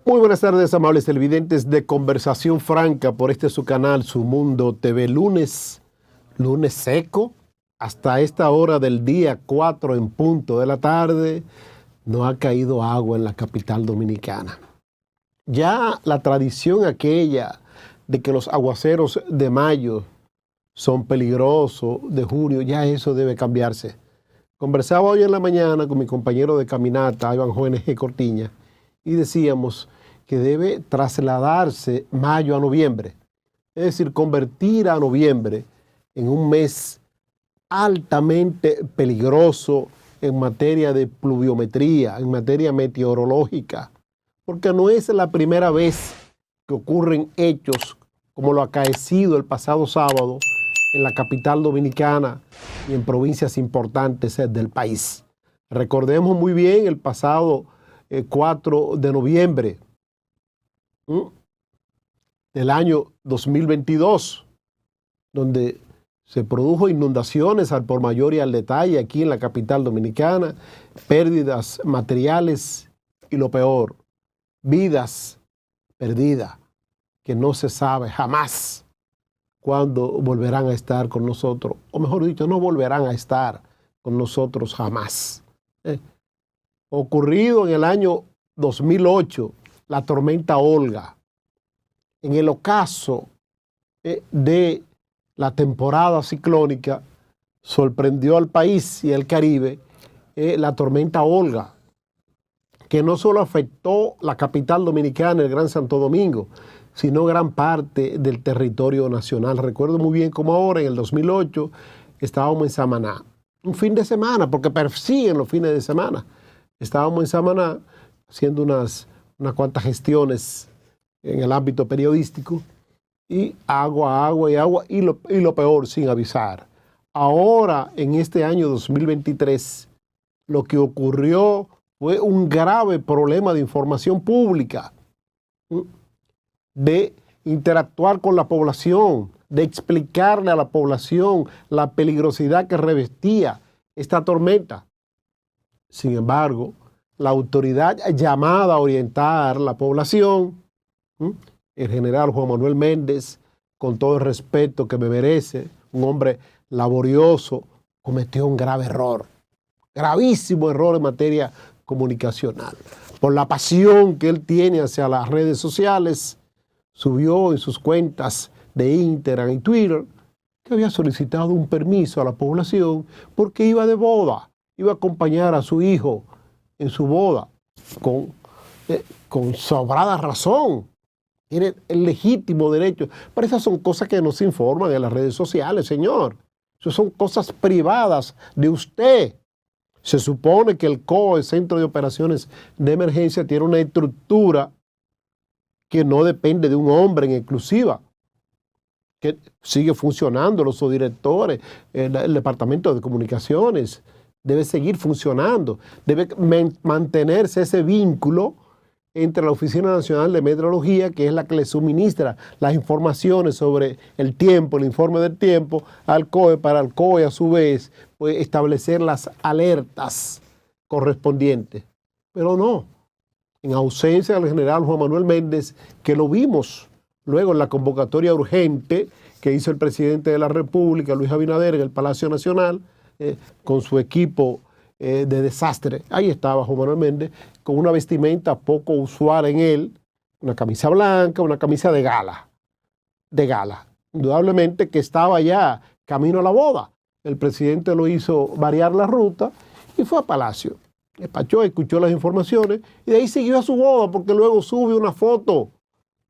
Muy buenas tardes, amables televidentes de Conversación Franca por su canal, Su Mundo TV. Lunes seco, hasta esta hora del día, 4 en punto de la tarde, no ha caído agua en la capital dominicana. Ya la tradición aquella de que los aguaceros de mayo son peligrosos, de junio, ya eso debe cambiarse. Conversaba hoy en la mañana con mi compañero de caminata, Iván Jóvenes G. Cortiña, y decíamos que debe trasladarse mayo a noviembre. Es decir, convertir a noviembre en un mes altamente peligroso en materia de pluviometría, en materia meteorológica, porque no es la primera vez que ocurren hechos como lo acaecido el pasado sábado en la capital dominicana y en provincias importantes del país. Recordemos muy bien el pasado 4 de noviembre del año 2022, donde se produjo inundaciones al por mayor y al detalle aquí en la capital dominicana, pérdidas materiales y lo peor, vidas perdidas que no se sabe jamás cuándo volverán a estar con nosotros, o mejor dicho, no volverán a estar con nosotros jamás. Ocurrido en el año 2008, la tormenta Olga, en el ocaso de la temporada ciclónica, sorprendió al país y al Caribe la tormenta Olga, que no solo afectó la capital dominicana, el Gran Santo Domingo, sino gran parte del territorio nacional. Recuerdo muy bien como ahora, en el 2008, estábamos en Samaná. Un fin de semana, porque persiguen los fines de semana. Estábamos en Samaná haciendo unas cuantas gestiones en el ámbito periodístico, y agua, y lo peor, sin avisar. Ahora, en este año 2023, lo que ocurrió fue un grave problema de información pública, de interactuar con la población, de explicarle a la población la peligrosidad que revestía esta tormenta. Sin embargo, la autoridad llamada a orientar a la población, el general Juan Manuel Méndez, con todo el respeto que me merece, un hombre laborioso, cometió un grave error, gravísimo error en materia comunicacional. Por la pasión que él tiene hacia las redes sociales, subió en sus cuentas de Instagram y Twitter que había solicitado un permiso a la población porque iba de boda, iba a acompañar a su hijo en su boda, con sobrada razón. Tiene el legítimo derecho. Pero esas son cosas que no se informan en las redes sociales, señor. Esas son cosas privadas de usted. Se supone que el COE, Centro de Operaciones de Emergencia, tiene una estructura que no depende de un hombre en exclusiva, que sigue funcionando, los subdirectores, el Departamento de Comunicaciones, debe seguir funcionando, debe mantenerse ese vínculo entre la Oficina Nacional de Meteorología, que es la que le suministra las informaciones sobre el tiempo, el informe del tiempo, al COE, para el COE a su vez pues, establecer las alertas correspondientes. Pero no, en ausencia del general Juan Manuel Méndez, que lo vimos luego en la convocatoria urgente que hizo el presidente de la República, Luis Abinader, en el Palacio Nacional, con su equipo de desastre. Ahí estaba Juan Manuel Méndez, con una vestimenta poco usual en él, una camisa blanca, una camisa de gala. Indudablemente que estaba ya camino a la boda. El presidente lo hizo variar la ruta y fue a Palacio. Despachó, escuchó las informaciones y de ahí siguió a su boda, porque luego sube una foto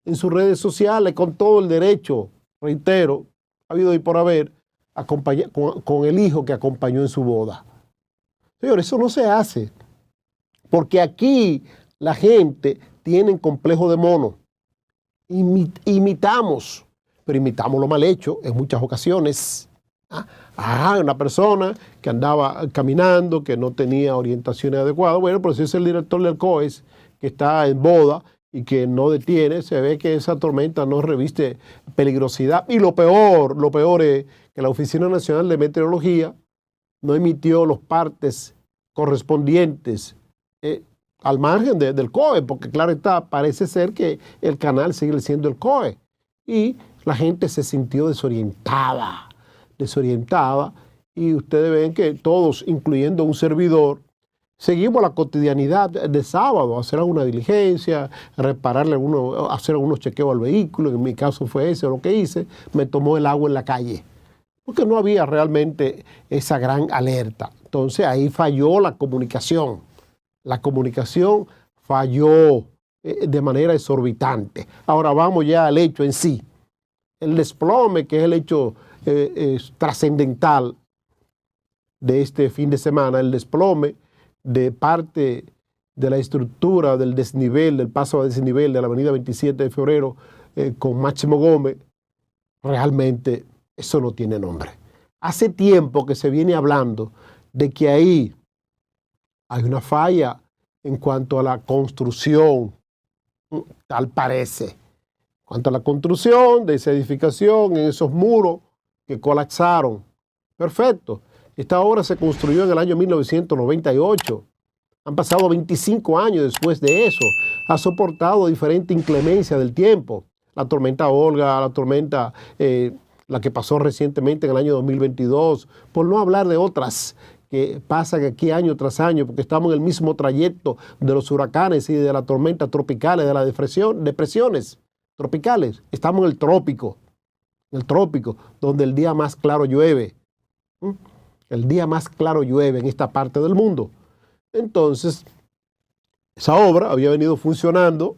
en sus redes sociales con todo el derecho, reitero, ha habido y por haber, con el hijo que acompañó en su boda. Señor, eso no se hace, porque aquí la gente tiene complejo de mono. Imitamos, pero imitamos lo mal hecho en muchas ocasiones. Una persona que andaba caminando, que no tenía orientaciones adecuadas. Bueno, pues si es el director del COES que está en boda y que no detiene, se ve que esa tormenta no reviste peligrosidad. Y lo peor es que la Oficina Nacional de Meteorología no emitió los partes correspondientes al margen del COE, porque claro está, parece ser que el canal sigue siendo el COE. Y la gente se sintió desorientada, y ustedes ven que todos, incluyendo un servidor, seguimos la cotidianidad de sábado, hacer alguna diligencia, hacer algunos chequeos al vehículo. En mi caso fue ese lo que hice. Me tomó el agua en la calle, porque no había realmente esa gran alerta. Entonces ahí falló la comunicación. La comunicación falló de manera exorbitante. Ahora vamos ya al hecho en sí. El desplome, que es el hecho trascendental de este fin de semana, el desplome de parte de la estructura del desnivel, del paso a desnivel de la avenida 27 de febrero con Máximo Gómez, realmente eso no tiene nombre. Hace tiempo que se viene hablando de que ahí hay una falla en cuanto a la construcción, tal parece. En cuanto a la construcción de esa edificación, en esos muros que colapsaron. Perfecto. Esta obra se construyó en el año 1998. Han pasado 25 años después de eso. Ha soportado diferente inclemencia del tiempo. La tormenta Olga, la tormenta, la que pasó recientemente en el año 2022, por no hablar de otras que pasan aquí año tras año, porque estamos en el mismo trayecto de los huracanes y de las tormentas tropicales, de las depresiones tropicales. Estamos en el trópico, donde el día más claro llueve. El día más claro llueve en esta parte del mundo. Entonces, esa obra había venido funcionando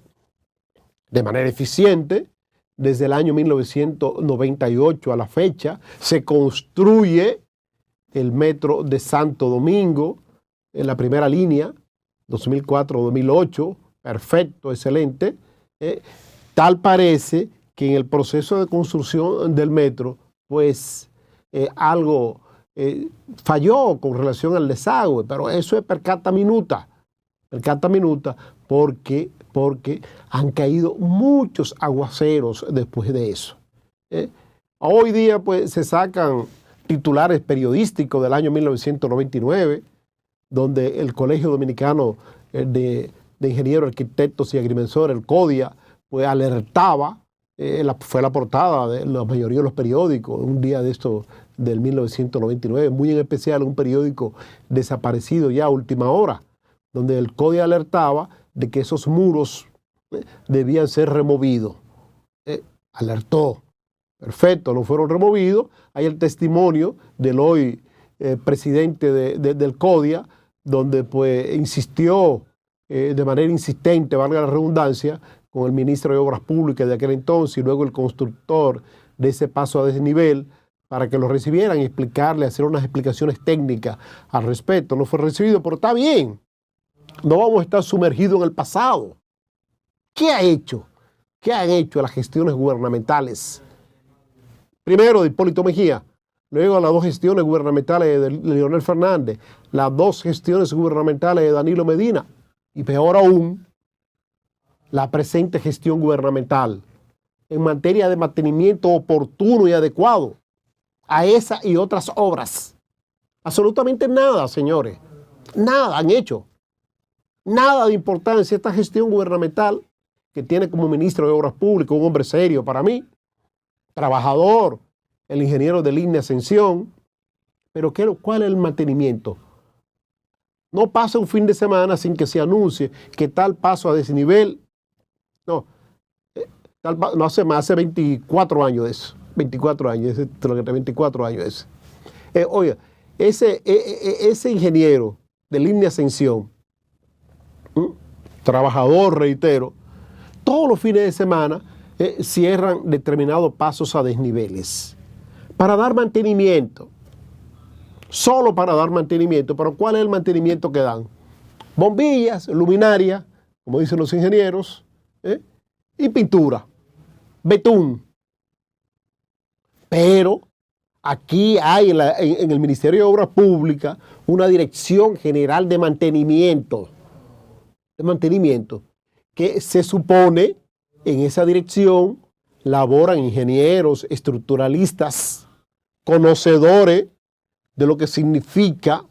de manera eficiente desde el año 1998 a la fecha. Se construye el metro de Santo Domingo en la primera línea, 2004-2008, perfecto, excelente. Tal parece que en el proceso de construcción del metro, pues algo falló con relación al desagüe, pero eso es per cata minuta, porque han caído muchos aguaceros después de eso. Hoy día pues se sacan titulares periodísticos del año 1999, donde el Colegio Dominicano de Ingenieros, Arquitectos y Agrimensores, el CODIA, pues alertaba, fue la portada de la mayoría de los periódicos, un día de esto del 1999, muy en especial un periódico desaparecido ya a última hora, donde el CODIA alertaba de que esos muros debían ser removidos. Alertó. Perfecto, no fueron removidos. Hay el testimonio del hoy presidente del CODIA, donde pues insistió de manera insistente, valga la redundancia, con el ministro de Obras Públicas de aquel entonces y luego el constructor de ese paso a desnivel, para que lo recibieran y explicarle, hacer unas explicaciones técnicas al respecto. No fue recibido, pero está bien. No vamos a estar sumergidos en el pasado. ¿Qué ha hecho? ¿Qué han hecho las gestiones gubernamentales? Primero de Hipólito Mejía, luego las dos gestiones gubernamentales de Leonel Fernández, las dos gestiones gubernamentales de Danilo Medina y peor aún, la presente gestión gubernamental en materia de mantenimiento oportuno y adecuado a esa y otras obras. Absolutamente nada, señores. Nada han hecho. Nada de importancia esta gestión gubernamental que tiene como ministro de Obras Públicas un hombre serio para mí, trabajador, el ingeniero de Línea Ascensión. Pero ¿cuál es el mantenimiento? No pasa un fin de semana sin que se anuncie que tal paso a desnivel. No, no hace más, hace 24 años de eso. 24 años, 24 años de eso. Oiga, ese ingeniero de Línea Ascensión, trabajador, reitero, todos los fines de semana cierran determinados pasos a desniveles para dar mantenimiento, solo para dar mantenimiento. Pero ¿cuál es el mantenimiento que dan? Bombillas, luminarias, como dicen los ingenieros, y pintura, betún. Pero aquí hay en el Ministerio de Obras Públicas una Dirección General de Mantenimiento, que se supone en esa dirección laboran ingenieros, estructuralistas, conocedores de lo que significa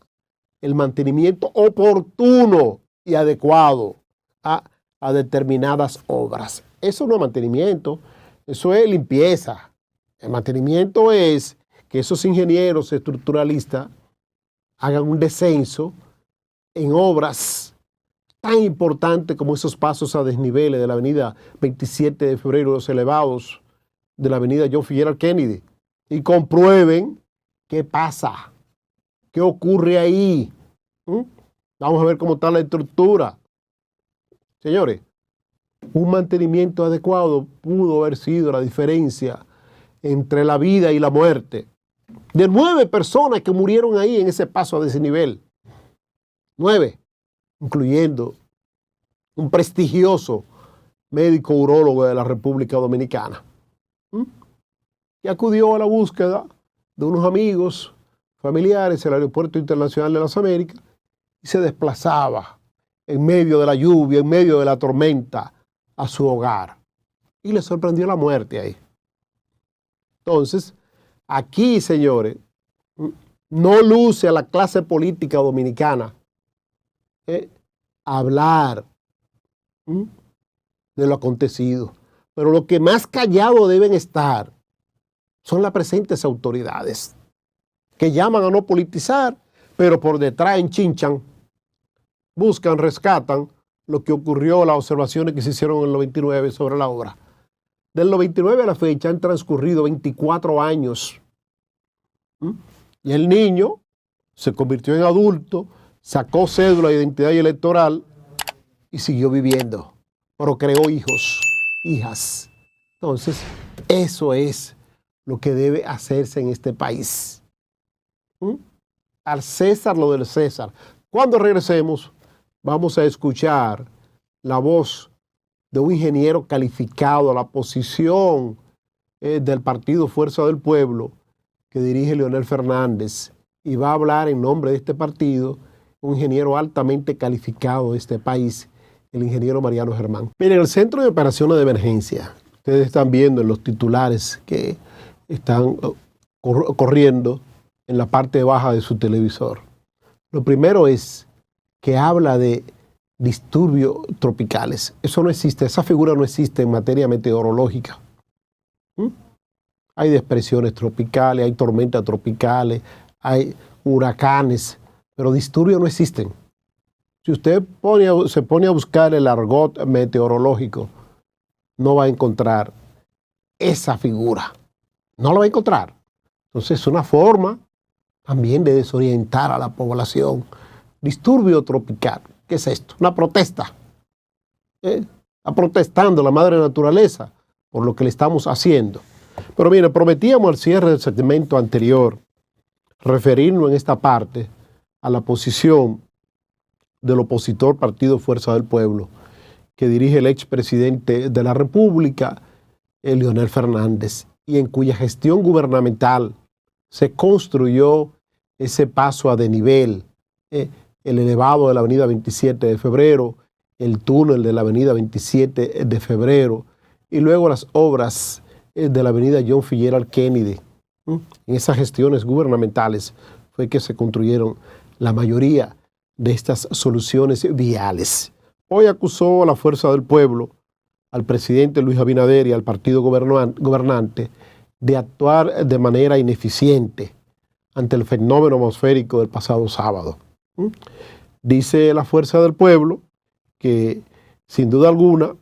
el mantenimiento oportuno y adecuado a determinadas obras. Eso no es mantenimiento, eso es limpieza. El mantenimiento es que esos ingenieros estructuralistas hagan un descenso en obras tan importantes como esos pasos a desniveles de la avenida 27 de febrero, los elevados de la avenida John F. Kennedy, y comprueben qué pasa, qué ocurre ahí. Vamos a ver cómo está la estructura. Señores, un mantenimiento adecuado pudo haber sido la diferencia entre la vida y la muerte de 9 personas que murieron ahí en ese paso a desnivel. 9, incluyendo un prestigioso médico urólogo de la República Dominicana, que acudió a la búsqueda de unos amigos familiares en el Aeropuerto Internacional de las Américas y se desplazaba en medio de la lluvia, en medio de la tormenta, a su hogar. Y le sorprendió la muerte ahí. Entonces, aquí, señores, no luce a la clase política dominicana hablar de lo acontecido. Pero lo que más callado deben estar son las presentes autoridades, que llaman a no politizar, pero por detrás enchinchan, buscan, rescatan lo que ocurrió, las observaciones que se hicieron en el 99 sobre la obra. Del 99 a la fecha han transcurrido 24 años. Y el niño se convirtió en adulto, sacó cédula de identidad electoral y siguió viviendo. Procreó hijos, hijas. Entonces, eso es lo que debe hacerse en este país. Al César lo del César. Cuando regresemos, vamos a escuchar la voz de un ingeniero calificado a la posición del partido Fuerza del Pueblo que dirige Leonel Fernández, y va a hablar en nombre de este partido un ingeniero altamente calificado de este país, el ingeniero Mariano Germán. Miren, el Centro de Operaciones de Emergencia, ustedes están viendo en los titulares que están corriendo en la parte baja de su televisor. Lo primero es que habla de disturbios tropicales. Eso no existe, esa figura no existe en materia meteorológica. Hay depresiones tropicales, hay tormentas tropicales, hay huracanes, pero disturbios no existen. Si usted se pone a buscar el argot meteorológico, no va a encontrar esa figura. No lo va a encontrar. Entonces es una forma también de desorientar a la población. Disturbio tropical. ¿Qué es esto? Una protesta. Está protestando la madre naturaleza por lo que le estamos haciendo. Pero mire, prometíamos al cierre del segmento anterior referirnos en esta parte a la posición del opositor Partido Fuerza del Pueblo, que dirige el expresidente de la República, Leonel Fernández, y en cuya gestión gubernamental se construyó ese paso a desnivel, el elevado de la avenida 27 de febrero, el túnel de la avenida 27 de febrero, y luego las obras de la avenida John F. Kennedy. En esas gestiones gubernamentales fue que se construyeron la mayoría de estas soluciones viales. Hoy acusó a la Fuerza del Pueblo, al presidente Luis Abinader y al partido gobernante de actuar de manera ineficiente ante el fenómeno atmosférico del pasado sábado. Dice la Fuerza del Pueblo que, sin duda alguna,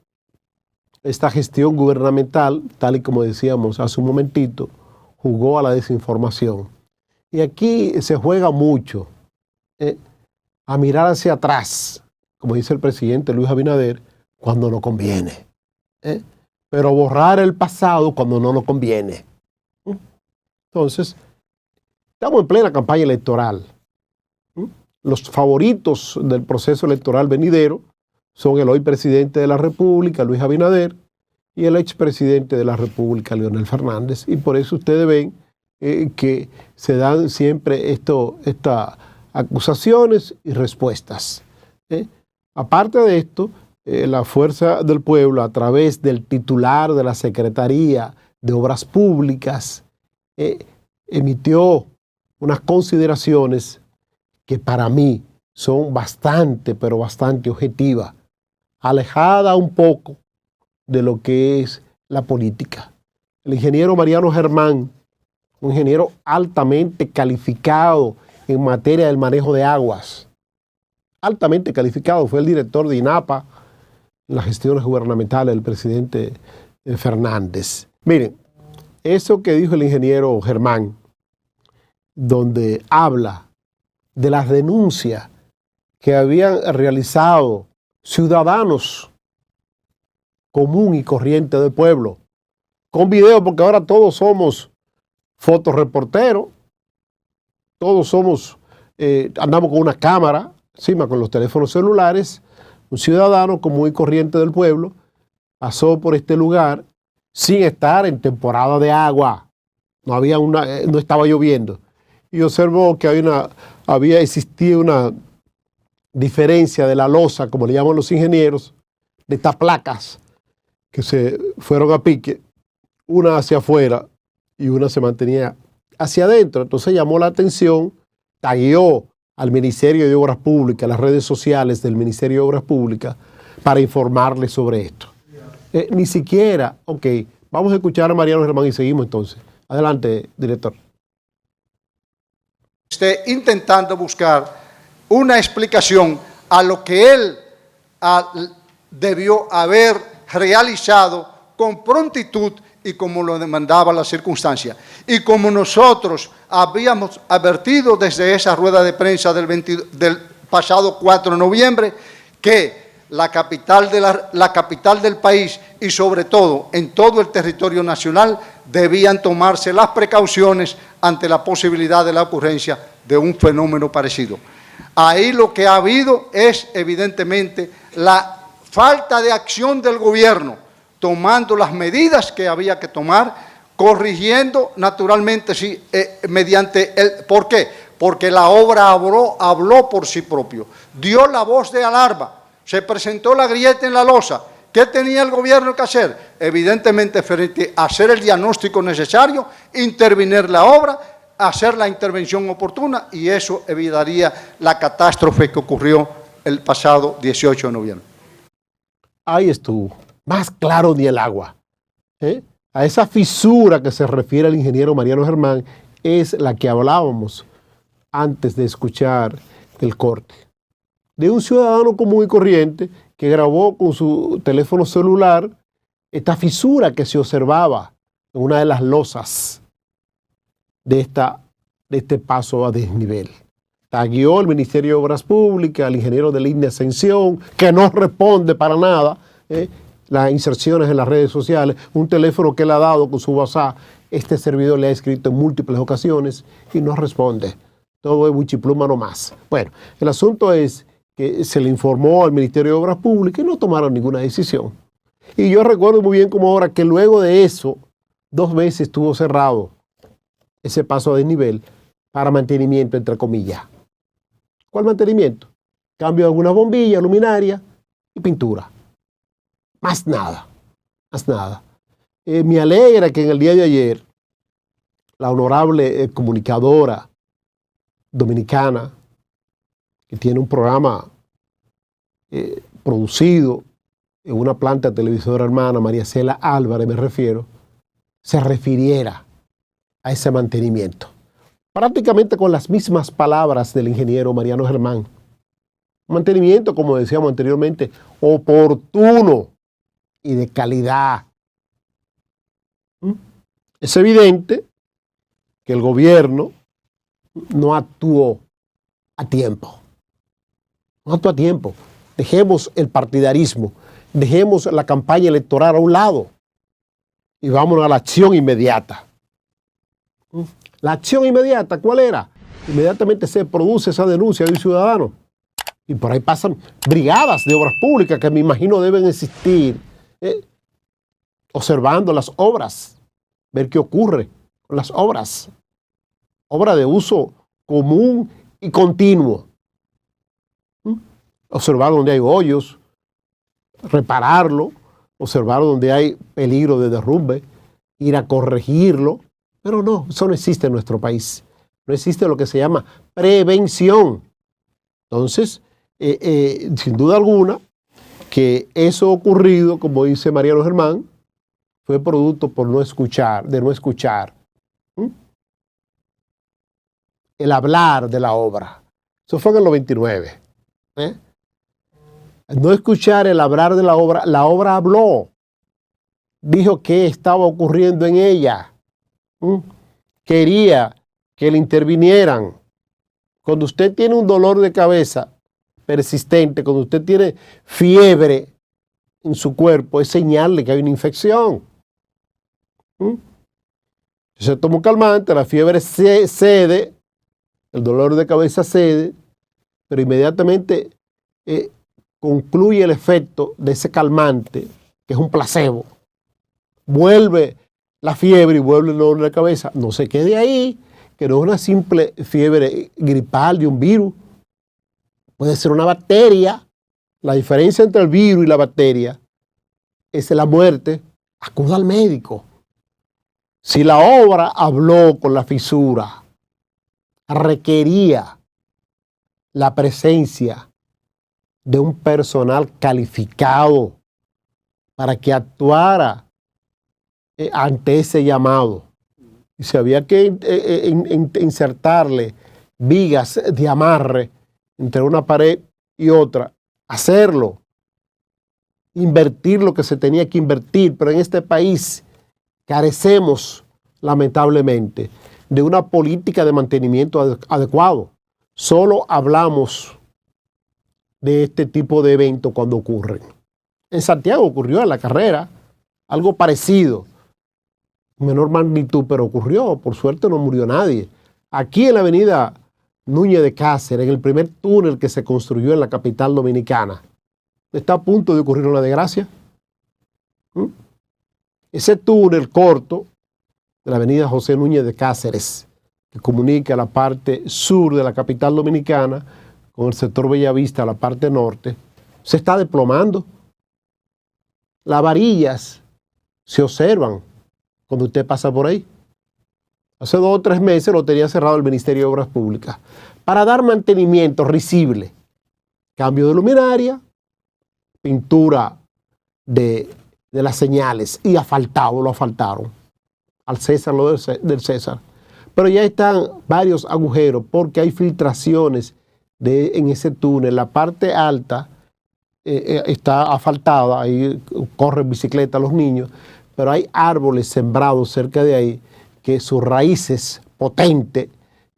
esta gestión gubernamental, tal y como decíamos hace un momentito, jugó a la desinformación. Y aquí se juega mucho a mirar hacia atrás, como dice el presidente Luis Abinader, cuando no conviene. Pero borrar el pasado cuando no nos conviene. Entonces, estamos en plena campaña electoral. Los favoritos del proceso electoral venidero son el hoy presidente de la República, Luis Abinader, y el expresidente de la República, Leonel Fernández. Y por eso ustedes ven que se dan siempre estas acusaciones y respuestas. Aparte de esto, la Fuerza del Pueblo, a través del titular de la Secretaría de Obras Públicas, emitió unas consideraciones que para mí son bastante, pero bastante objetivas, alejada un poco de lo que es la política. El ingeniero Mariano Germán, un ingeniero altamente calificado en materia del manejo de aguas, altamente calificado, fue el director de INAPA en las gestiones gubernamentales del presidente Fernández. Miren, eso que dijo el ingeniero Germán, donde habla de las denuncias que habían realizado ciudadanos común y corriente del pueblo, con video, porque ahora todos somos fotoreporteros, todos somos, andamos con una cámara, encima con los teléfonos celulares. Un ciudadano común y corriente del pueblo pasó por este lugar sin estar en temporada de agua, no estaba lloviendo, y observó que había existido una diferencia de la losa, como le llaman los ingenieros, de estas placas que se fueron a pique, una hacia afuera y una se mantenía hacia adentro. Entonces llamó la atención, tagueó al Ministerio de Obras Públicas, las redes sociales del Ministerio de Obras Públicas, para informarle sobre esto. Ni siquiera, ok, vamos a escuchar a Mariano Germán y seguimos entonces. Adelante, director. Intentando buscar una explicación a lo que él debió haber realizado con prontitud y como lo demandaba la circunstancia. Y como nosotros habíamos advertido desde esa rueda de prensa del pasado 4 de noviembre, que la capital del país y sobre todo en todo el territorio nacional debían tomarse las precauciones ante la posibilidad de la ocurrencia de un fenómeno parecido. Ahí lo que ha habido es evidentemente la falta de acción del gobierno, tomando las medidas que había que tomar, corrigiendo naturalmente sí, mediante el... ¿Por qué? Porque la obra habló por sí propio, dio la voz de alarma, se presentó la grieta en la losa. ¿Qué tenía el gobierno que hacer? Evidentemente, frente a hacer el diagnóstico necesario, intervenir la obra, hacer la intervención oportuna, y eso evitaría la catástrofe que ocurrió el pasado 18 de noviembre. Ahí estuvo, más claro ni el agua. A esa fisura que se refiere el ingeniero Mariano Germán es la que hablábamos antes de escuchar el corte. De un ciudadano común y corriente que grabó con su teléfono celular esta fisura que se observaba en una de las losas de este paso a desnivel. Tagueó el Ministerio de Obras Públicas, al ingeniero de Línea Ascensión, que no responde para nada, las inserciones en las redes sociales, un teléfono que él ha dado con su WhatsApp, este servidor le ha escrito en múltiples ocasiones y no responde. Todo es buchipluma nomás. Bueno, el asunto es que se le informó al Ministerio de Obras Públicas y no tomaron ninguna decisión. Y yo recuerdo muy bien como ahora que luego de eso, 2 veces estuvo cerrado ese paso a desnivel para mantenimiento, entre comillas. ¿Cuál mantenimiento? Cambio de algunas bombillas, luminaria y pintura. Más nada, más nada. Me alegra que en el día de ayer la honorable comunicadora dominicana, que tiene un programa producido en una planta televisora hermana, María Cela Álvarez me refiero, se refiriera a ese mantenimiento. Prácticamente con las mismas palabras del ingeniero Mariano Germán. Mantenimiento, como decíamos anteriormente, oportuno y de calidad. Es evidente que el gobierno no actuó a tiempo. No actuó a tiempo. Dejemos el partidarismo, dejemos la campaña electoral a un lado y vámonos a la acción inmediata. La acción inmediata, ¿cuál era? Inmediatamente se produce esa denuncia de un ciudadano y por ahí pasan brigadas de obras públicas que me imagino deben existir, observando las obras, ver qué ocurre con las obras. Obra de uso común y continuo. Observar donde hay hoyos, repararlo, observar donde hay peligro de derrumbe, ir a corregirlo. Pero no, eso no existe en nuestro país. No existe lo que se llama prevención. Entonces, sin duda alguna, que eso ocurrido, como dice Mariano Germán, fue producto por no escuchar, de no escuchar el hablar de la obra. Eso fue en el 99. No escuchar el hablar de la obra habló, dijo qué estaba ocurriendo en ella, quería que le intervinieran. Cuando usted tiene un dolor de cabeza persistente, cuando usted tiene fiebre en su cuerpo, es señal de que hay una infección. Se toma un calmante, la fiebre cede, el dolor de cabeza cede, pero inmediatamente concluye el efecto de ese calmante, que es un placebo. Vuelve la fiebre y vuelve el dolor de cabeza. No se quede ahí, que no es una simple fiebre gripal de un virus. Puede ser una bacteria. La diferencia entre el virus y la bacteria es la muerte. Acuda al médico. Si la obra habló con la fisura, requería la presencia de un personal calificado para que actuara ante ese llamado. Y si había que insertarle vigas de amarre entre una pared y otra, hacerlo, invertir lo que se tenía que invertir, pero en este país carecemos, lamentablemente, de una política de mantenimiento adecuado. Solo hablamos de este tipo de eventos cuando ocurren. En Santiago ocurrió en la carrera algo parecido, menor magnitud, pero ocurrió. Por suerte no murió nadie. Aquí en la avenida Núñez de Cáceres, en el primer túnel que se construyó en la capital dominicana, está a punto de ocurrir una desgracia. Ese túnel corto de la avenida José Núñez de Cáceres, que comunica la parte sur de la capital dominicana con el sector Bellavista, la parte norte, se está desplomando. Las varillas se observan cuando usted pasa por ahí. Hace 2 o 3 meses lo tenía cerrado el Ministerio de Obras Públicas para dar mantenimiento risible. Cambio de luminaria, pintura de las señales y asfaltado, lo asfaltaron. Al César lo del César. Pero ya están varios agujeros porque hay filtraciones en ese túnel. La parte alta está asfaltada, ahí corren bicicletas los niños, pero hay árboles sembrados cerca de ahí que sus raíces potentes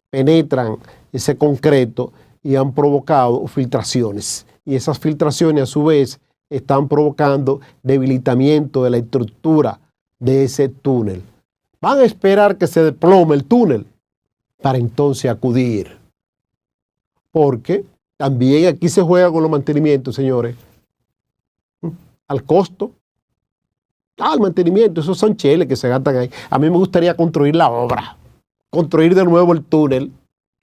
penetran ese concreto y han provocado filtraciones. Y esas filtraciones a su vez están provocando debilitamiento de la estructura de ese túnel. Van a esperar que se desplome el túnel para entonces acudir. Porque también aquí se juega con los mantenimientos, señores. Al costo. Al mantenimiento, esos son cheles que se gastan ahí. A mí me gustaría construir la obra. Construir de nuevo el túnel.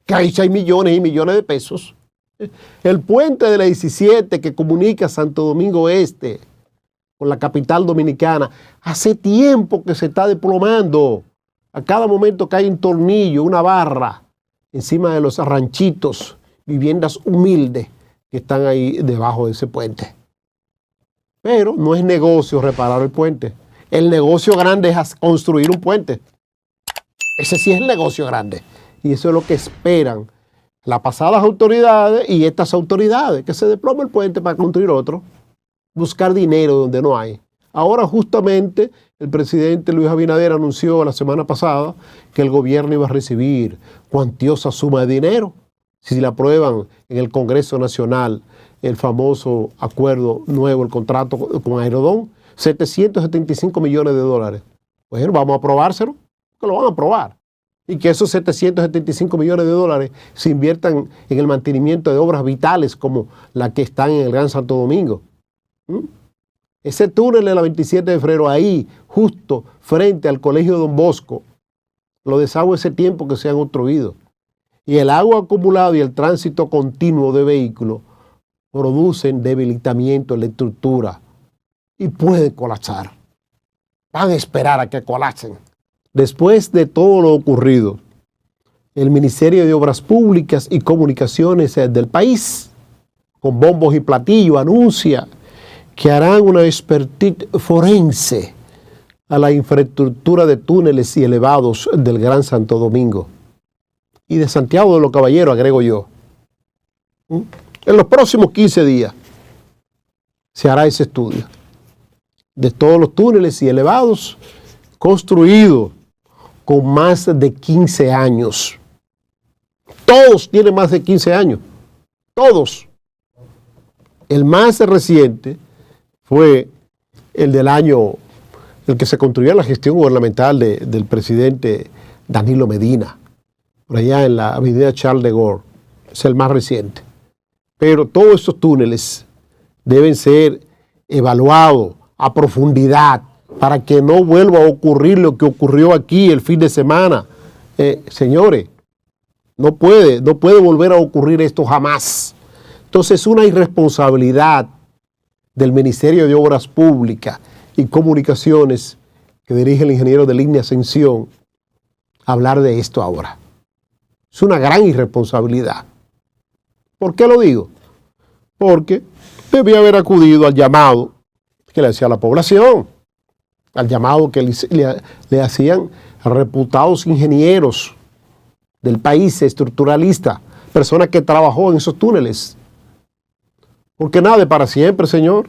Que ahí hay millones y millones de pesos. El puente de la 17 que comunica Santo Domingo Este con la capital dominicana, hace tiempo que se está desplomando. A cada momento cae un tornillo, una barra, encima de los ranchitos, viviendas humildes que están ahí debajo de ese puente. Pero no es negocio reparar el puente. El negocio grande es construir un puente. Ese sí es el negocio grande. Y eso es lo que esperan las pasadas autoridades y estas autoridades, que se desplome el puente para construir otro. Buscar dinero donde no hay. Ahora justamente el presidente Luis Abinader anunció la semana pasada que el gobierno iba a recibir cuantiosa suma de dinero si le aprueban en el Congreso Nacional el famoso acuerdo nuevo, el contrato con Aerodón, 775 millones de dólares. Bueno, vamos a aprobárselo, que lo van a aprobar. Y que esos 775 millones de dólares se inviertan en el mantenimiento de obras vitales como la que están en el Gran Santo Domingo. Ese túnel de la 27 de febrero, ahí, justo frente al Colegio Don Bosco, los desagües ese tiempo que se han obstruido. Y el agua acumulada y el tránsito continuo de vehículos producen debilitamiento en la estructura y pueden colapsar. Van a esperar a que colapsen. Después de todo lo ocurrido, el Ministerio de Obras Públicas y Comunicaciones del país, con bombos y platillos, anuncia que harán una expertise forense a la infraestructura de túneles y elevados del Gran Santo Domingo y de Santiago de los Caballeros, agrego yo. En los próximos 15 días se hará ese estudio de todos los túneles y elevados construidos con más de 15 años. Todos tienen más de 15 años. Todos. El más reciente fue el del año, el que se construyó en la gestión gubernamental del presidente Danilo Medina, por allá en la avenida Charles de Gaulle. Es el más reciente. Pero todos estos túneles deben ser evaluados a profundidad para que no vuelva a ocurrir lo que ocurrió aquí el fin de semana. Señores, no puede volver a ocurrir esto jamás. Entonces es una irresponsabilidad del Ministerio de Obras Públicas y Comunicaciones que dirige el ingeniero de Línea Ascensión hablar de esto ahora. Es una gran irresponsabilidad. ¿Por qué lo digo? Porque debía haber acudido al llamado que le hacía la población, al llamado que le hacían reputados ingenieros del país, estructuralistas, personas que trabajó en esos túneles. Porque nada es para siempre, señor.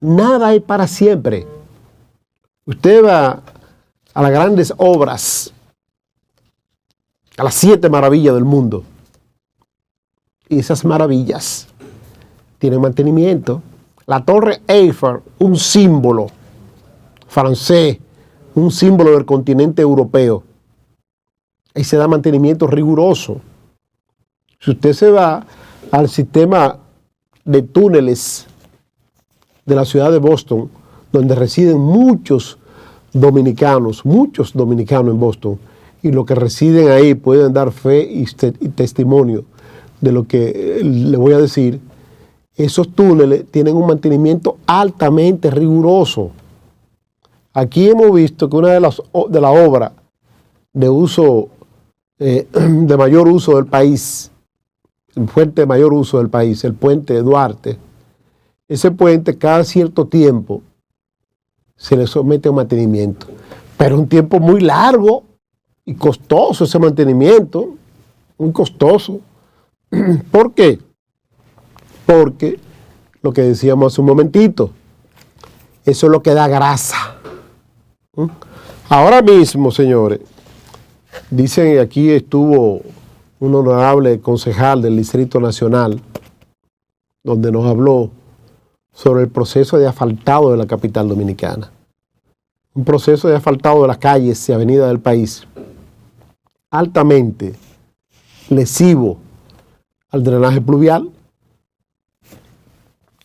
Nada es para siempre. Usted va a las grandes obras, a las 7 maravillas del mundo, y esas maravillas tienen mantenimiento. La Torre Eiffel, un símbolo francés, un símbolo del continente europeo. Ahí se da mantenimiento riguroso. Si usted se va al sistema de túneles de la ciudad de Boston, donde residen muchos dominicanos en Boston, y los que residen ahí pueden dar fe y testimonio de lo que le voy a decir. Esos túneles tienen un mantenimiento altamente riguroso. Aquí hemos visto que una de las obras de uso, de mayor uso del país, el puente de mayor uso del país, el puente de Duarte, ese puente cada cierto tiempo se le somete a un mantenimiento. Pero un tiempo muy largo y costoso ese mantenimiento, muy costoso. ¿Por qué? Porque lo que decíamos hace un momentito, eso es lo que da grasa. Ahora mismo, señores, dicen, aquí estuvo un honorable concejal del Distrito Nacional, donde nos habló sobre el proceso de asfaltado de la capital dominicana. Un proceso de asfaltado de las calles y avenidas del país, altamente lesivo al drenaje pluvial.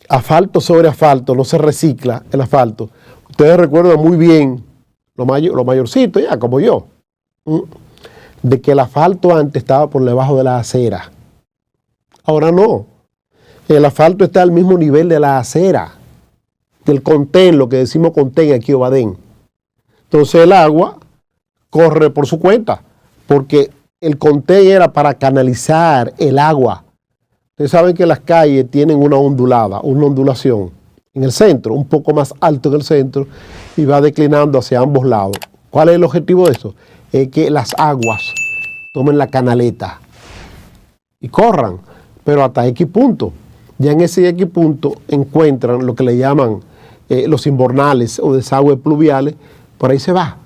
Asfalto sobre asfalto, no se recicla el asfalto. Ustedes recuerdan muy bien, los mayorcitos ya como yo, de que el asfalto antes estaba por debajo de la acera. Ahora no. El asfalto está al mismo nivel de la acera, del contén, lo que decimos contén aquí en Obadén. Entonces el agua corre por su cuenta, porque el contén era para canalizar el agua. Ustedes saben que las calles tienen una ondulación en el centro, un poco más alto en el centro, y va declinando hacia ambos lados. ¿Cuál es el objetivo de eso? Es que las aguas tomen la canaleta y corran, pero hasta X punto. Ya en ese X punto encuentran lo que le llaman los invernales o desagües pluviales, por ahí se va.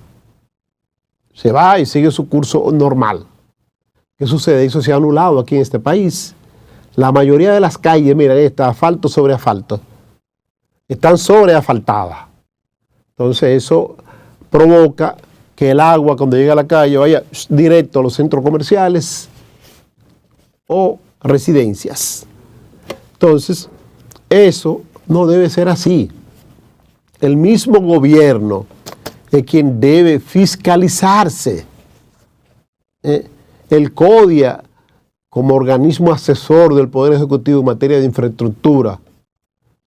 Se va y sigue su curso normal. ¿Qué sucede? Eso se ha anulado aquí en este país. La mayoría de las calles, miren, está asfalto sobre asfalto. Están sobreasfaltadas. Entonces eso provoca que el agua cuando llega a la calle vaya directo a los centros comerciales o residencias. Entonces, eso no debe ser así. El mismo gobierno es quien debe fiscalizarse. El CODIA, como organismo asesor del Poder Ejecutivo en materia de infraestructura,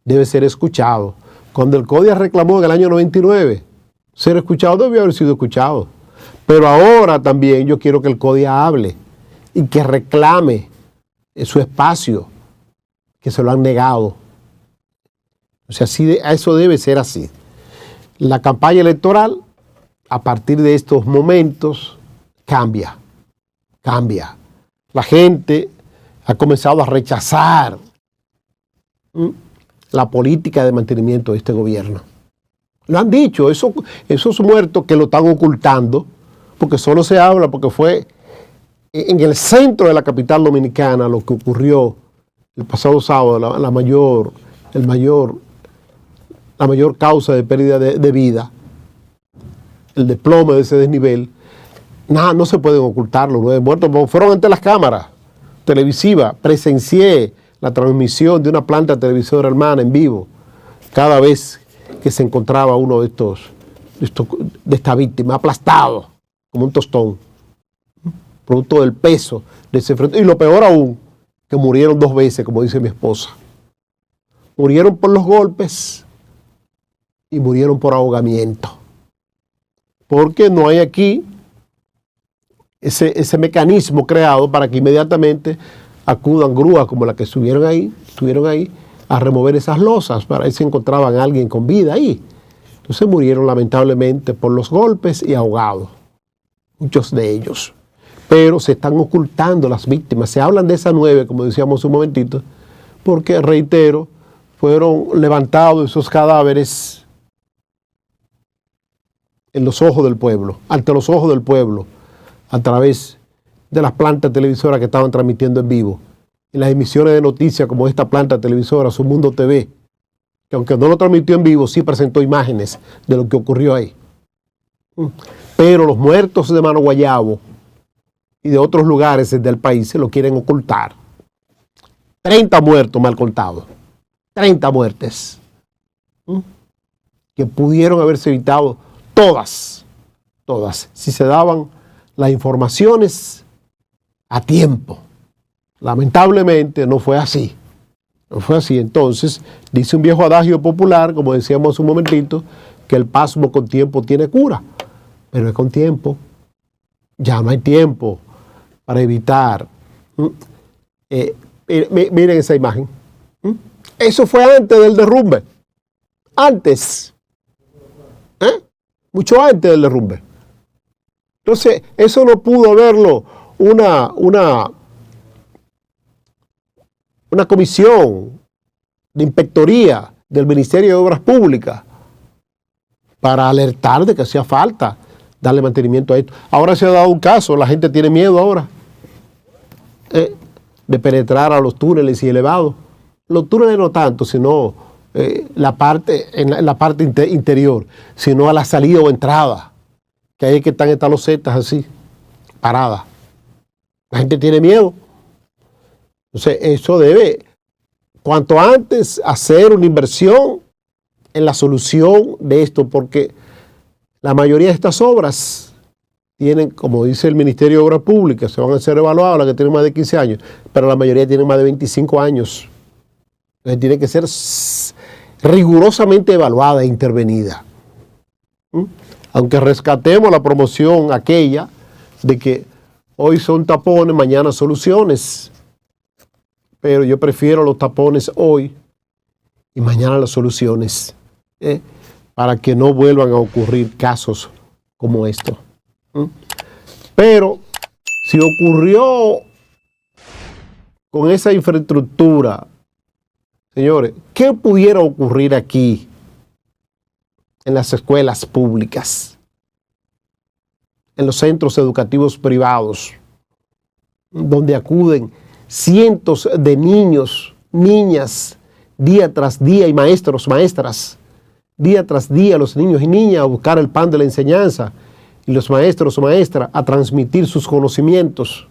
debe ser escuchado. Cuando el CODIA reclamó en el año 99, ser escuchado debió haber sido escuchado. Pero ahora también yo quiero que el CODIA hable y que reclame su espacio, que se lo han negado. O sea, eso debe ser así. La campaña electoral, a partir de estos momentos, cambia. La gente ha comenzado a rechazar la política de mantenimiento de este gobierno. Lo han dicho, esos muertos que lo están ocultando, porque solo se habla, porque fue en el centro de la capital dominicana lo que ocurrió el pasado sábado, la mayor causa de pérdida de vida, el desplome de ese desnivel. Nada, no se pueden ocultar los 9 muertos, porque fueron ante las cámaras televisivas. Presencié la transmisión de una planta televisora hermana en vivo, cada vez que se encontraba uno de esta víctima, aplastado como un tostón, producto del peso de ese frente. Y lo peor aún, que murieron 2 veces, como dice mi esposa. Murieron por los golpes y murieron por ahogamiento. Porque no hay aquí ese mecanismo creado para que inmediatamente acudan grúas como la que estuvieron ahí a remover esas losas, para ver si encontraban a alguien con vida ahí. Entonces murieron lamentablemente por los golpes y ahogados, muchos de ellos. Pero se están ocultando las víctimas. Se hablan de esas 9, como decíamos un momentito, porque, reitero, fueron levantados esos cadáveres en los ojos del pueblo, ante los ojos del pueblo, a través de las plantas televisoras que estaban transmitiendo en vivo. En las emisiones de noticias como esta planta televisora, Su Mundo TV, que aunque no lo transmitió en vivo, sí presentó imágenes de lo que ocurrió ahí. Pero los muertos de Mano Guayabo y de otros lugares del país se lo quieren ocultar. 30 muertos mal contados. 30 muertes. Que pudieron haberse evitado todas, si se daban las informaciones a tiempo. Lamentablemente no fue así. No fue así. Entonces, dice un viejo adagio popular, como decíamos hace un momentito, que el pasmo con tiempo tiene cura. Pero es con tiempo. Ya no hay tiempo para evitar. Miren esa imagen. Eso fue antes del derrumbe. Antes. Mucho antes del derrumbe. Entonces, eso no pudo verlo una comisión de inspectoría del Ministerio de Obras Públicas para alertar de que hacía falta darle mantenimiento a esto. Ahora se ha dado un caso, la gente tiene miedo ahora de penetrar a los túneles y elevados. Los túneles no tanto, sino en la parte interior, sino a la salida o entrada, que ahí es que están estas losetas así, paradas. La gente tiene miedo. Entonces, eso debe, cuanto antes, hacer una inversión en la solución de esto, porque la mayoría de estas obras tienen, como dice el Ministerio de Obras Públicas, se van a ser evaluadas las que tienen más de 15 años, pero la mayoría tienen más de 25 años. Entonces, tiene que ser rigurosamente evaluada e intervenida. Aunque rescatemos la promoción aquella de que hoy son tapones, mañana soluciones. Pero yo prefiero los tapones hoy y mañana las soluciones, para que no vuelvan a ocurrir casos como esto. Pero si ocurrió con esa infraestructura, señores, ¿qué pudiera ocurrir aquí en las escuelas públicas, en los centros educativos privados, donde acuden cientos de niños, niñas, día tras día, y maestros, maestras, día tras día, los niños y niñas a buscar el pan de la enseñanza, y los maestros o maestras a transmitir sus conocimientos?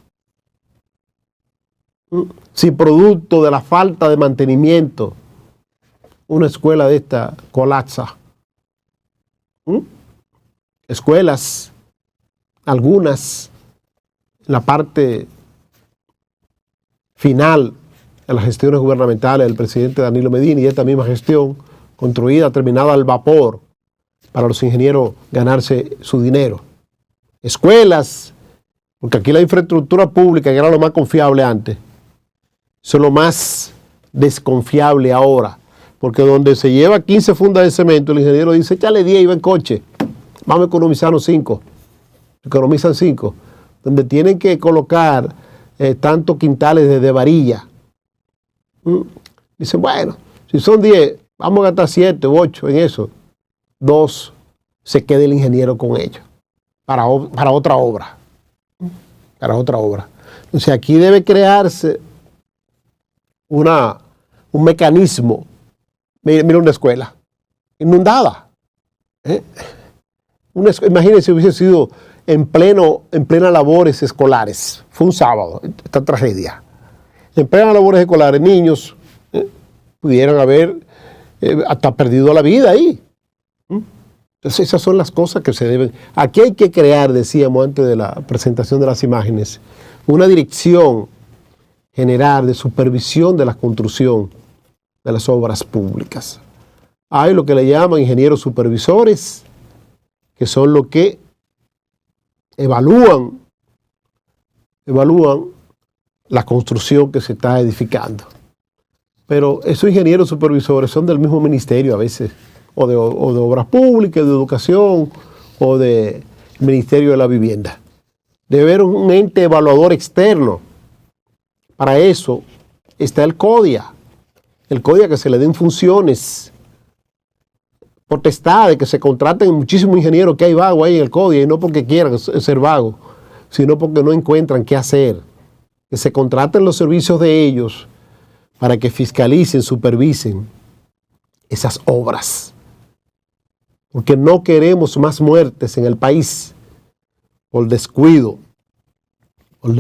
Si producto de la falta de mantenimiento, una escuela de esta colapsa. Escuelas, algunas, la parte final de las gestiones gubernamentales del presidente Danilo Medina, y esta misma gestión construida, terminada al vapor, para los ingenieros ganarse su dinero. escuelas, porque aquí la infraestructura pública, que era lo más confiable antes, eso es lo más desconfiable ahora, porque donde se lleva 15 fundas de cemento, el ingeniero dice, échale 10 y va en coche, vamos a economizarnos 5, economizan 5, donde tienen que colocar tantos quintales de varilla. Dicen, bueno, si son 10, vamos a gastar 7 u 8 en eso, 2 se queda el ingeniero con ellos, para otra obra. Para otra obra. Entonces aquí debe crearse un mecanismo. Mira una escuela inundada. Imagínense si hubiese sido en plena labores escolares. Fue un sábado, esta tragedia. En plena labores escolares, niños pudieran haber hasta perdido la vida ahí. Entonces esas son las cosas que se deben. Aquí hay que crear, decíamos antes de la presentación de las imágenes, una dirección general de supervisión de la construcción de las obras públicas. Hay lo que le llaman ingenieros supervisores, que son los que evalúan la construcción que se está edificando. Pero esos ingenieros supervisores son del mismo ministerio a veces, o de Obras Públicas, de Educación, o del Ministerio de la Vivienda. Debe haber un ente evaluador externo. Para eso está el CODIA. El CODIA, que se le den funciones, potestades, que se contraten muchísimos ingenieros, que hay vagos ahí en el CODIA, y no porque quieran ser vagos, sino porque no encuentran qué hacer. Que se contraten los servicios de ellos para que fiscalicen, supervisen esas obras. Porque no queremos más muertes en el país por descuido en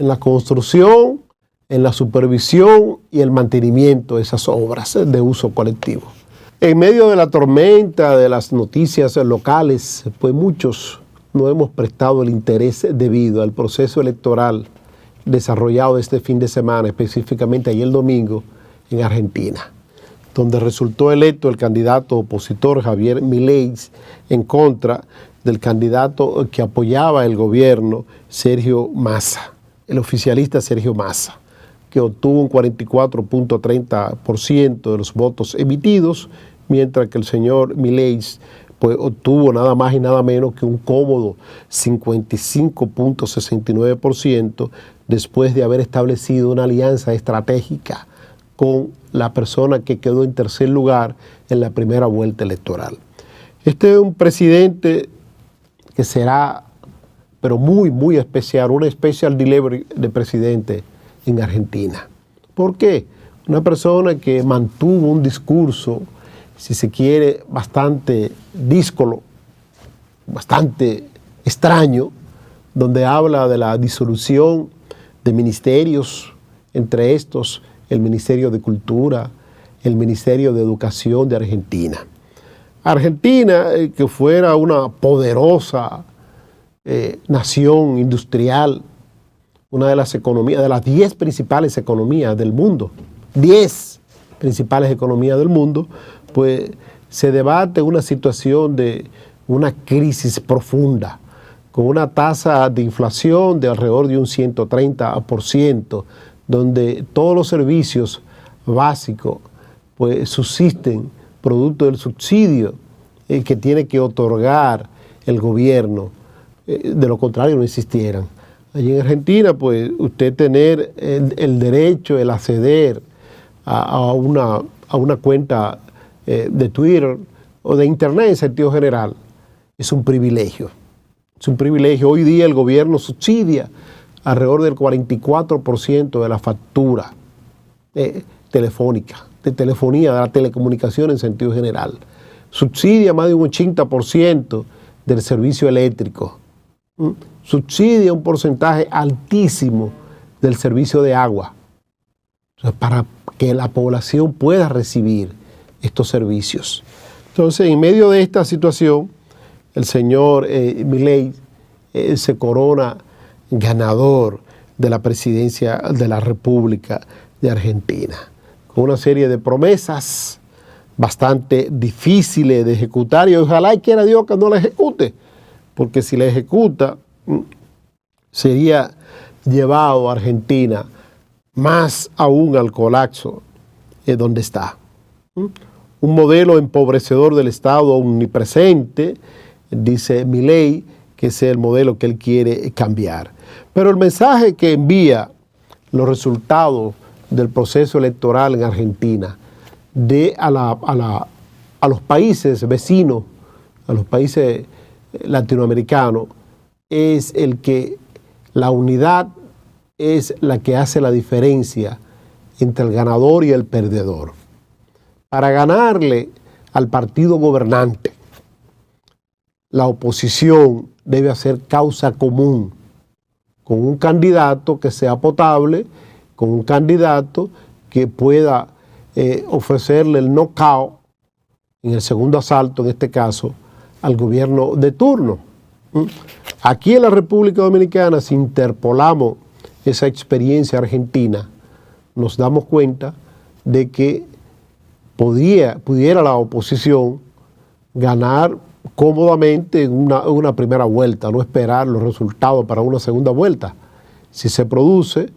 la construcción, en la supervisión y el mantenimiento de esas obras de uso colectivo. En medio de la tormenta de las noticias locales, pues muchos no hemos prestado el interés debido al proceso electoral desarrollado este fin de semana, específicamente ayer domingo en Argentina, donde resultó electo el candidato opositor Javier Milei en contra del candidato que apoyaba el gobierno, Sergio Massa, el oficialista Sergio Massa, que obtuvo un 44.30% de los votos emitidos, mientras que el señor Milei pues, obtuvo nada más y nada menos que un cómodo 55.69% después de haber establecido una alianza estratégica con la persona que quedó en tercer lugar en la primera vuelta electoral. Este es un presidente que será, pero muy, muy especial, una special delivery de presidente en Argentina. ¿Por qué? Una persona que mantuvo un discurso, si se quiere, bastante díscolo, bastante extraño, donde habla de la disolución de ministerios, entre estos el Ministerio de Cultura, el Ministerio de Educación de Argentina. Argentina, que fuera una poderosa nación industrial, una de las economías, de las 10 principales economías del mundo, 10 principales economías del mundo, pues se debate una situación de una crisis profunda, con una tasa de inflación de alrededor de un 130%, donde todos los servicios básicos pues, subsisten producto del subsidio que tiene que otorgar el gobierno, de lo contrario no existieran. Allí en Argentina, pues usted tener el derecho, el acceder a una cuenta de Twitter o de Internet en sentido general, es un privilegio. Es un privilegio. Hoy día el gobierno subsidia alrededor del 44% de la factura telefónica, de telefonía, de la telecomunicación en sentido general. Subsidia más de un 80% del servicio eléctrico. Subsidia un porcentaje altísimo del servicio de agua. O sea, para que la población pueda recibir estos servicios. Entonces, en medio de esta situación, el señor Milei se corona ganador de la presidencia de la República de Argentina, con una serie de promesas bastante difíciles de ejecutar, y ojalá y quiera Dios que no la ejecute, porque si la ejecuta, sería llevado a Argentina más aún al colapso donde está. Un modelo empobrecedor del Estado omnipresente, dice Milei, que ese es el modelo que él quiere cambiar. Pero el mensaje que envía los resultados del proceso electoral en Argentina a los países vecinos, a los países latinoamericanos, es el que la unidad es la que hace la diferencia entre el ganador y el perdedor. Para ganarle al partido gobernante, la oposición debe hacer causa común con un candidato que sea potable, con un candidato que pueda ofrecerle el knockout en el segundo asalto, en este caso, al gobierno de turno. Aquí en la República Dominicana, si interpolamos esa experiencia argentina, nos damos cuenta de que pudiera la oposición ganar cómodamente en una primera vuelta, no esperar los resultados para una segunda vuelta. Si se produce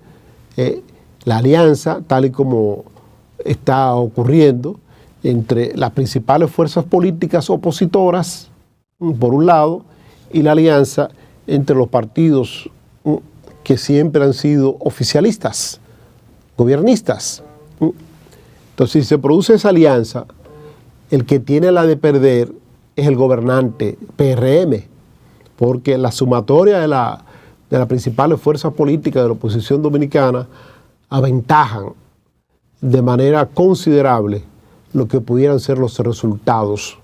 la alianza, tal y como está ocurriendo, entre las principales fuerzas políticas opositoras, por un lado, y la alianza entre los partidos que siempre han sido oficialistas, gobiernistas. Entonces, si se produce esa alianza, el que tiene la de perder es el gobernante PRM, porque la sumatoria de las principales fuerzas políticas de la oposición dominicana aventajan de manera considerable lo que pudieran ser los resultados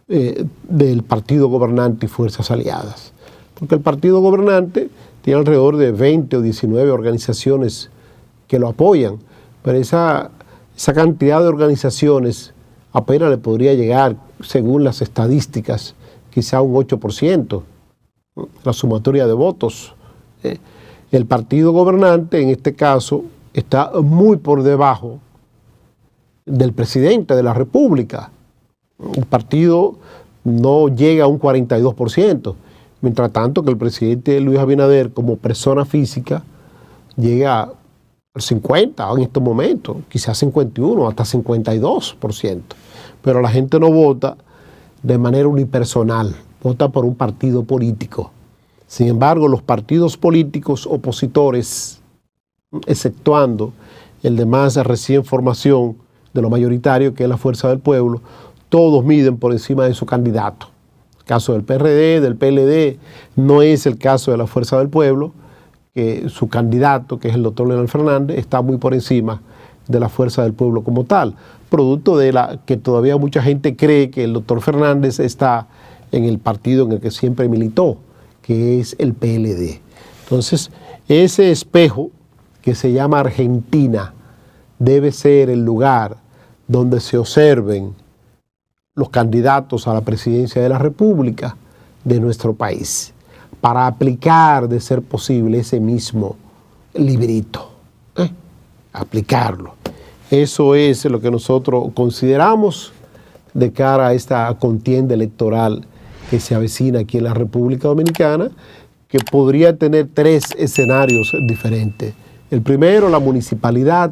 del partido gobernante y fuerzas aliadas. Porque el partido gobernante tiene alrededor de 20 o 19 organizaciones que lo apoyan, pero esa cantidad de organizaciones apenas le podría llegar, según las estadísticas, quizá un 8%, la sumatoria de votos. El partido gobernante, en este caso, está muy por debajo del presidente de la República. El partido no llega a un 42%, mientras tanto que el presidente Luis Abinader, como persona física, llega al 50% en estos momentos, quizás 51%, hasta 52%. Pero la gente no vota de manera unipersonal, vota por un partido político. Sin embargo, los partidos políticos opositores, exceptuando el de más recién formación de lo mayoritario, que es la Fuerza del Pueblo, todos miden por encima de su candidato. El caso del PRD, del PLD, no es el caso de la Fuerza del Pueblo, que su candidato, que es el doctor Leonel Fernández, está muy por encima de la Fuerza del Pueblo como tal, producto de que todavía mucha gente cree que el doctor Fernández está en el partido en el que siempre militó, que es el PLD. Entonces, ese espejo que se llama Argentina debe ser el lugar donde se observen los candidatos a la presidencia de la República de nuestro país, para aplicar, de ser posible, ese mismo librito, aplicarlo. Eso es lo que nosotros consideramos de cara a esta contienda electoral que se avecina aquí en la República Dominicana, que podría tener 3 escenarios diferentes. El primero, la municipalidad,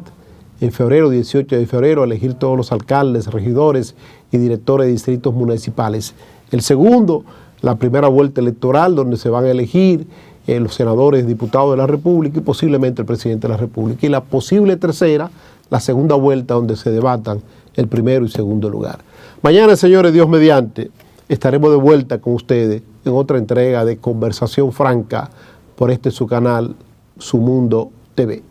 en febrero, 18 de febrero, elegir todos los alcaldes, regidores y directores de distritos municipales. El segundo, la primera vuelta electoral, donde se van a elegir los senadores, diputados de la República y posiblemente el presidente de la República. Y la posible tercera, la segunda vuelta, donde se debatan el primero y segundo lugar. Mañana, señores, Dios mediante, estaremos de vuelta con ustedes en otra entrega de Conversación Franca por su canal, Su Mundo TV.